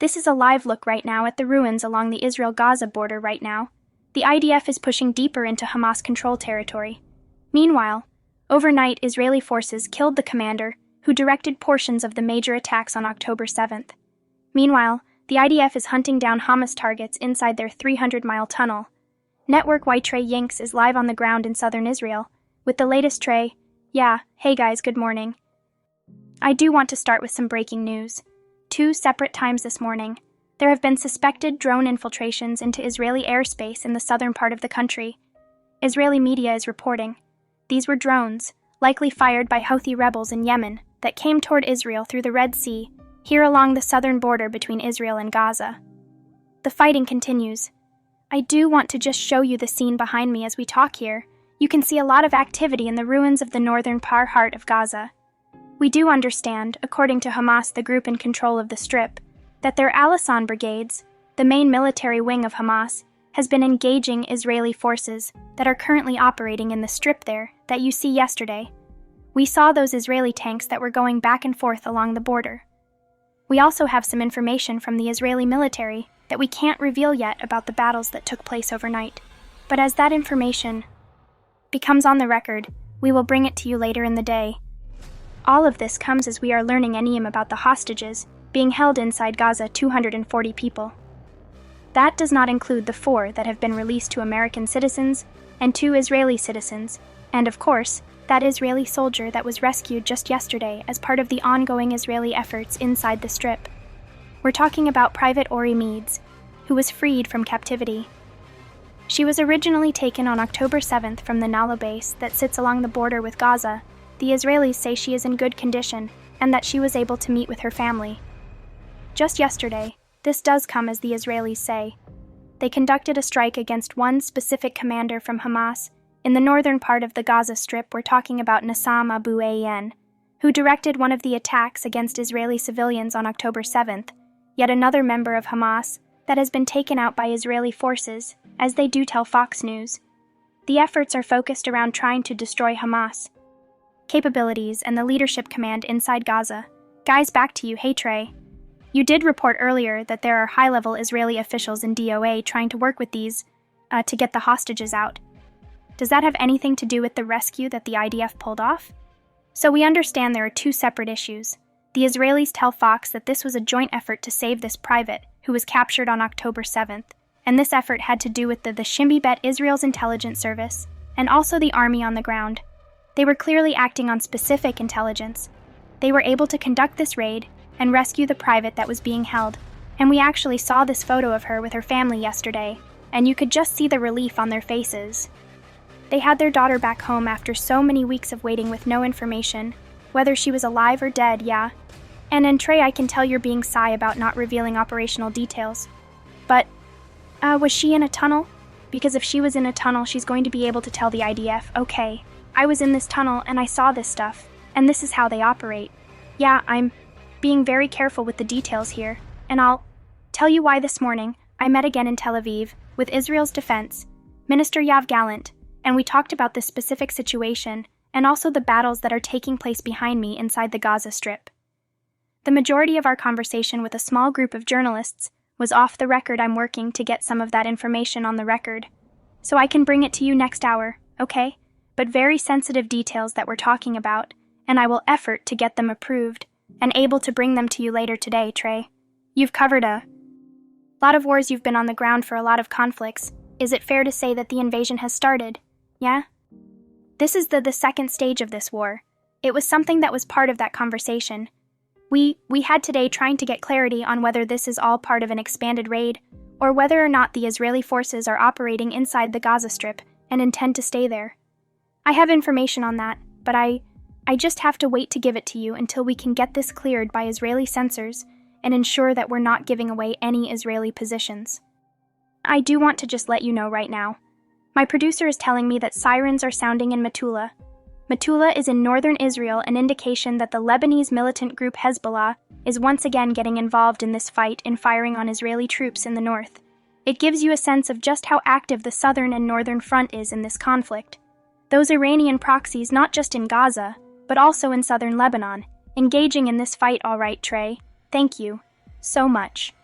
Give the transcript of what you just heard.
This is a live look right now at the ruins along the Israel-Gaza border right now. The IDF is pushing deeper into Hamas control territory. Meanwhile, overnight Israeli forces killed the commander who directed portions of the major attacks on October 7th. Meanwhile, the IDF is hunting down Hamas targets inside their 300-mile tunnel. Network Y Trey Yinks is live on the ground in southern Israel. With the latest Trey, hey guys, good morning. I do want to start with some breaking news. 2 separate times this morning, there have been suspected drone infiltrations into Israeli airspace in the southern part of the country. Israeli media is reporting. These were drones, likely fired by Houthi rebels in Yemen, that came toward Israel through the Red Sea, here along the southern border between Israel and Gaza. The fighting continues. I do want to just show you the scene behind me as we talk here. You can see a lot of activity in the ruins of the northern heart of Gaza. We do understand, according to Hamas, the group in control of the Strip, that their Al-Assan brigades, the main military wing of Hamas, has been engaging Israeli forces that are currently operating in the Strip there that you see yesterday. We saw those Israeli tanks that were going back and forth along the border. We also have some information from the Israeli military that we can't reveal yet about the battles that took place overnight. But as that information becomes on the record, we will bring it to you later in the day. All of this comes as we are learning about the hostages being held inside Gaza, 240 people. That does not include the 4 that have been released to American citizens and 2 Israeli citizens, and of course, that Israeli soldier that was rescued just yesterday as part of the ongoing Israeli efforts inside the Strip. We're talking about Private Ori Meads, who was freed from captivity. She was originally taken on October 7th from the Nala base that sits along the border with Gaza. The Israelis say she is in good condition and that she was able to meet with her family. Just yesterday, this does come as the Israelis say. They conducted a strike against one specific commander from Hamas in the northern part of the Gaza Strip. We're talking about Nassam Abu Ayan, who directed one of the attacks against Israeli civilians on October 7th, yet another member of Hamas that has been taken out by Israeli forces, as they do tell Fox News. The efforts are focused around trying to destroy Hamas capabilities and the leadership command inside Gaza. Guys, back to you. Hey Trey. You did report earlier that there are high-level Israeli officials in DOA trying to work with these to get the hostages out. Does that have anything to do with the rescue that the IDF pulled off? So we understand there are 2 separate issues. The Israelis tell Fox that this was a joint effort to save this private who was captured on October 7th, and this effort had to do with the Shin Bet, Israel's intelligence service, and also the army on the ground. They were clearly acting on specific intelligence. They were able to conduct this raid and rescue the private that was being held, and we actually saw this photo of her with her family yesterday, and you could just see the relief on their faces. They had their daughter back home after so many weeks of waiting with no information, whether she was alive or dead, And Trey, I can tell you're being shy about not revealing operational details. But, was she in a tunnel? Because if she was in a tunnel, she's going to be able to tell the IDF, okay, I was in this tunnel and I saw this stuff, and this is how they operate. I'm being very careful with the details here, and I'll tell you why this morning I met again in Tel Aviv with Israel's defense, Minister Yoav Gallant, and we talked about this specific situation and also the battles that are taking place behind me inside the Gaza Strip. The majority of our conversation with a small group of journalists was off the record. I'm working to get some of that information on the record, so I can bring it to you next hour, okay? But very sensitive details that we're talking about, and I will effort to get them approved and able to bring them to you later today, Trey. You've covered a lot of wars. You've been on the ground for a lot of conflicts. Is it fair to say that the invasion has started? Yeah? This is the second stage of this war. It was something that was part of that conversation. We had today trying to get clarity on whether this is all part of an expanded raid or whether or not the Israeli forces are operating inside the Gaza Strip and intend to stay there. I have information on that, but I just have to wait to give it to you until we can get this cleared by Israeli censors and ensure that we're not giving away any Israeli positions. I do want to just let you know right now. My producer is telling me that sirens are sounding in Metula. Metula is in northern Israel, an indication that the Lebanese militant group Hezbollah is once again getting involved in this fight in firing on Israeli troops in the north. It gives you a sense of just how active the southern and northern front is in this conflict. Those Iranian proxies, not just in Gaza, but also in southern Lebanon, engaging in this fight. All right, Trey. Thank you so much.